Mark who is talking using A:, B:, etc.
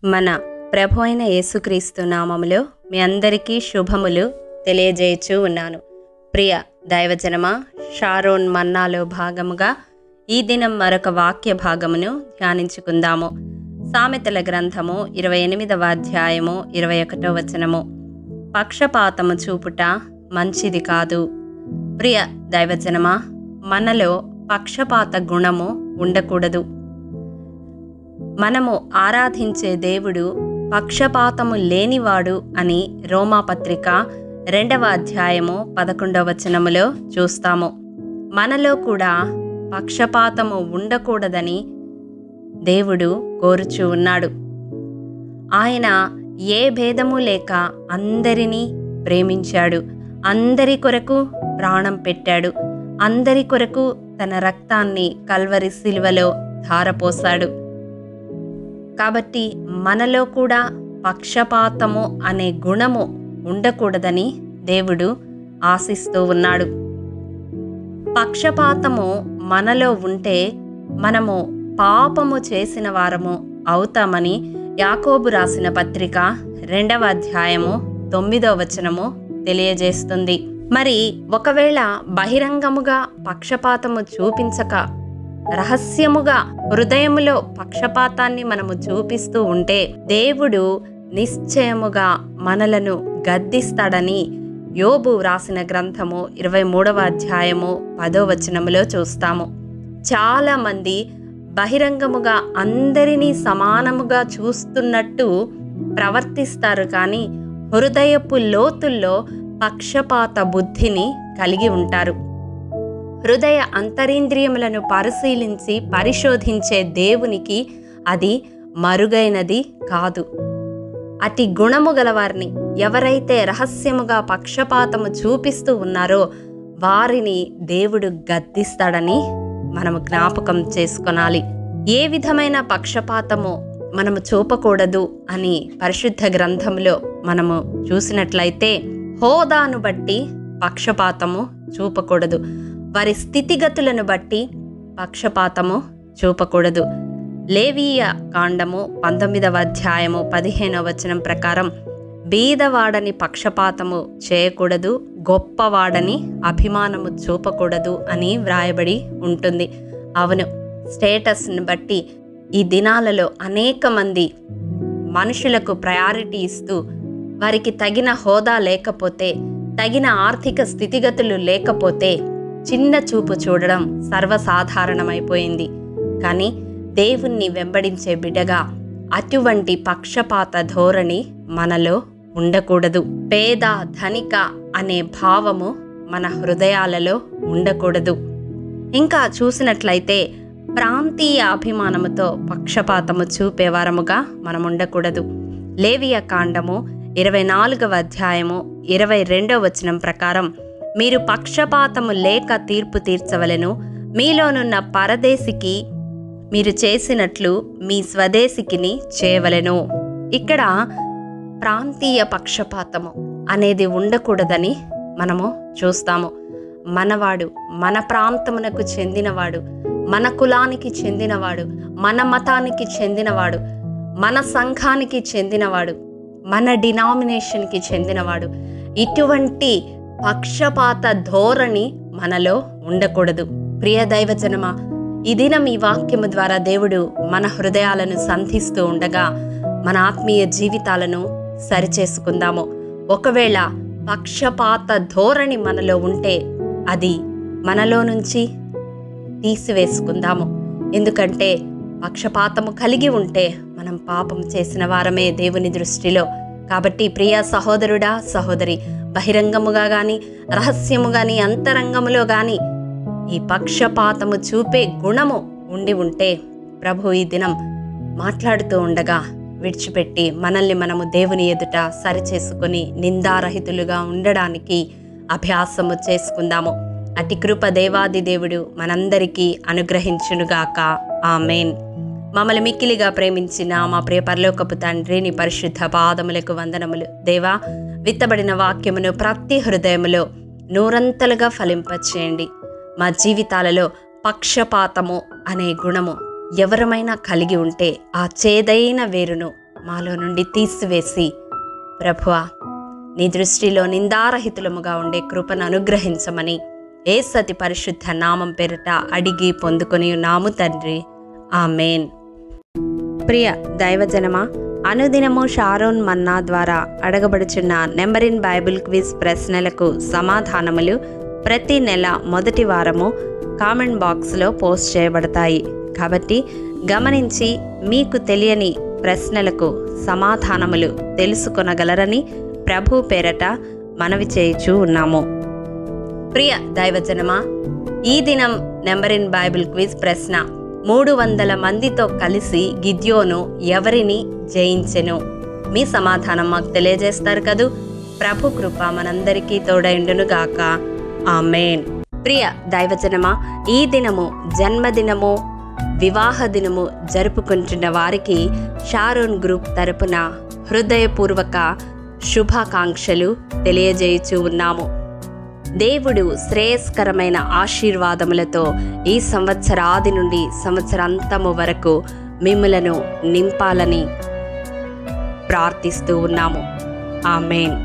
A: మన ప్రభు అయిన యేసుక్రీస్తు నామములో మీ అందరికీ శుభములు తెలియజేయచ్చు ఉన్నాను. ప్రియ దైవజనమా, షారోన్ మన్నాలో భాగముగా ఈ దినం మరొక వాక్య భాగమును ధ్యానించుకుందాము. సామెతల గ్రంథము 28వ అధ్యాయము 21వ వచనము. పక్షపాతము చూపుట మంచిది కాదు. ప్రియ దైవజనమా, మనలో పక్షపాత గుణము ఉండకూడదు. మనము ఆరాధించే దేవుడు పక్షపాతము లేనివాడు అని రోమాపత్రిక 2వ అధ్యాయము 11వ వచనములో చూస్తాము. మనలో కూడా పక్షపాతము ఉండకూడదని దేవుడు కోరుచూ ఉన్నాడు. ఆయన ఏ భేదము లేక అందరినీ ప్రేమించాడు. అందరి కొరకు ప్రాణం పెట్టాడు. అందరి కొరకు తన రక్తాన్ని కల్వరి శిలువలో ధారపోశాడు. కాబట్టి మనలో కూడా పక్షపాతము అనే గుణము ఉండకూడదని దేవుడు ఆశిస్తూ ఉన్నాడు. పక్షపాతము మనలో ఉంటే మనము పాపము చేసిన వారము అవుతామని యాకోబు రాసిన పత్రిక 2వ అధ్యాయము 9వ వచనము తెలియజేస్తుంది. మరి ఒకవేళ బహిరంగముగా పక్షపాతము చూపించక రహస్యముగా హృదయములో పక్షపాతాన్ని మనము చూపిస్తూ ఉంటే దేవుడు నిశ్చయముగా మనలను గద్దిస్తాడని యోబు రాసిన గ్రంథము 23వ అధ్యాయము 10వ వచనములో చూస్తాము. చాలామంది బహిరంగముగా అందరినీ సమానముగా చూస్తున్నట్టు ప్రవర్తిస్తారు, కానీ హృదయపు లోతుల్లో పక్షపాత బుద్ధిని కలిగి ఉంటారు. హృదయ అంతరింద్రియములను పరిశీలించి పరిశోధించే దేవునికి అది మరుగైనది కాదు. అతి గుణము గలవారిని ఎవరైతే రహస్యముగా పక్షపాతము చూపిస్తూ ఉన్నారో వారిని దేవుడు గద్దిస్తాడని మనము జ్ఞాపకం చేసుకొనాలి. ఏ విధమైన పక్షపాతము మనము చూపకూడదు అని పరిశుద్ధ గ్రంథంలో మనము చూసినట్లయితే హోదాను బట్టి పక్షపాతము చూపకూడదు. వారి స్థితిగతులను బట్టి పక్షపాతము చూపకూడదు. లేవీయ కాండము 19వ అధ్యాయము 15వ వచనం ప్రకారం బీదవాడని పక్షపాతము చేయకూడదు, గొప్పవాడని అభిమానము చూపకూడదు అని వ్రాయబడి ఉంటుంది. అవును, స్టేటస్ని బట్టి ఈ దినాలలో అనేక మంది మనుషులకు ప్రయారిటీ ఇస్తూ వారికి తగిన హోదా లేకపోతే, తగిన ఆర్థిక స్థితిగతులు లేకపోతే చిన్న చూపు చూడడం సర్వసాధారణమైపోయింది. కానీ దేవుణ్ణి వెంబడించే బిడ్డగా అటువంటి పక్షపాత ధోరణి మనలో ఉండకూడదు. పేద ధనిక అనే భావము మన హృదయాలలో ఉండకూడదు. ఇంకా చూసినట్లయితే ప్రాంతీయ అభిమానముతో పక్షపాతము చూపేవారముగా మనం ఉండకూడదు. లేవియ కాండము 24వ అధ్యాయము 22వ వచనం ప్రకారం మీరు పక్షపాతము లేక తీర్పు తీర్చవలెను, మీలోనున్న పరదేశికి మీరు చేసినట్లు మీ స్వదేశికిని చేయవలెను. ఇక్కడ ప్రాంతీయ పక్షపాతము అనేది ఉండకూడదని మనము చూస్తాము. మనవాడు, మన ప్రాంతమునకు చెందినవాడు, మన కులానికి చెందినవాడు, మన మతానికి చెందినవాడు, మన సంఘానికి చెందినవాడు, మన డినామినేషన్కి చెందినవాడు, ఇటువంటి పక్షపాత ధోరణి మనలో ఉండకూడదు. ప్రియ దైవజనమా, ఈ దినం ఈ వాక్యము ద్వారా దేవుడు మన హృదయాలను సంధిస్తూ ఉండగా మన ఆత్మీయ జీవితాలను సరిచేసుకుందాము. ఒకవేళ పక్షపాత ధోరణి మనలో ఉంటే అది మనలో నుంచి తీసివేసుకుందాము. ఎందుకంటే పక్షపాతము కలిగి ఉంటే మనం పాపం చేసిన వారమే దేవుని దృష్టిలో. కాబట్టి ప్రియ సహోదరుడా, సహోదరి, బహిరంగముగా కానీ రహస్యము కానీ అంతరంగములో కానీ ఈ పక్షపాతము చూపే గుణము ఉండి ఉంటే ప్రభు ఈ దినం మాట్లాడుతూ ఉండగా విడిచిపెట్టి మనల్ని మనము దేవుని ఎదుట సరిచేసుకొని నిందారహితులుగా ఉండడానికి అభ్యాసము చేసుకుందాము. అతి కృప దేవాది దేవుడు మనందరికీ అనుగ్రహించునుగాక. ఆమేన్. మమ్మల్ని మిక్కిలిగా ప్రేమించిన మా ప్రియ పరలోకపు తండ్రి, నీ పరిశుద్ధ పాదములకు వందనములు. దేవా, విత్తబడిన వాక్యమును ప్రతి హృదయములో నూరంతలుగా ఫలింపచేయండి. మా జీవితాలలో పక్షపాతము అనే గుణము ఎవరమైనా కలిగి ఉంటే ఆ చేదైన వేరును మాలో నుండి తీసివేసి ప్రభువా నీ దృష్టిలో నిందారహితులముగా ఉండే కృపను అనుగ్రహించమని యేసతి పరిశుద్ధ నామం పేరిట అడిగి పొందుకొని ఉన్నాము తండ్రి. ఆమేన్. ప్రియ దైవజనమా, అనుదినము షారోన్ మన్నా ద్వారా అడగబడుచున్న నెంబర్ ఇన్ బైబిల్ క్విజ్ ప్రశ్నలకు సమాధానములు ప్రతి నెల మొదటి వారము కామెంట్ బాక్స్లో పోస్ట్ చేయబడతాయి. కాబట్టి గమనించి మీకు తెలియని ప్రశ్నలకు సమాధానములు తెలుసుకొనగలరని ప్రభు పేరట మనవి చేయుచూ ఉన్నాము. ప్రియ దైవజనమా, ఈ దినం నెంబర్ ఇన్ బైబిల్ క్విజ్ ప్రశ్న: 300 మందితో కలిసి గిద్యోను ఎవరిని జయించెను? మీ సమాధానం మాకు తెలియజేస్తారు కదూ. ప్రభు కృప మనందరికీ తోడైండునుగాక. ఆమేన్. ప్రియ దైవజనమా, ఈ దినము జన్మదినము, వివాహ దినము జరుపుకుంటున్న వారికి షారోన్ గ్రూప్ తరపున హృదయపూర్వక శుభాకాంక్షలు తెలియజేయుచూ ఉన్నాము. దేవుడు శ్రేయస్కరమైన ఆశీర్వాదములతో ఈ సంవత్సరాది నుండి సంవత్సరాంతము వరకు మిమ్ములను నింపాలని ప్రార్థిస్తూ ఉన్నాము. ఆమేన్.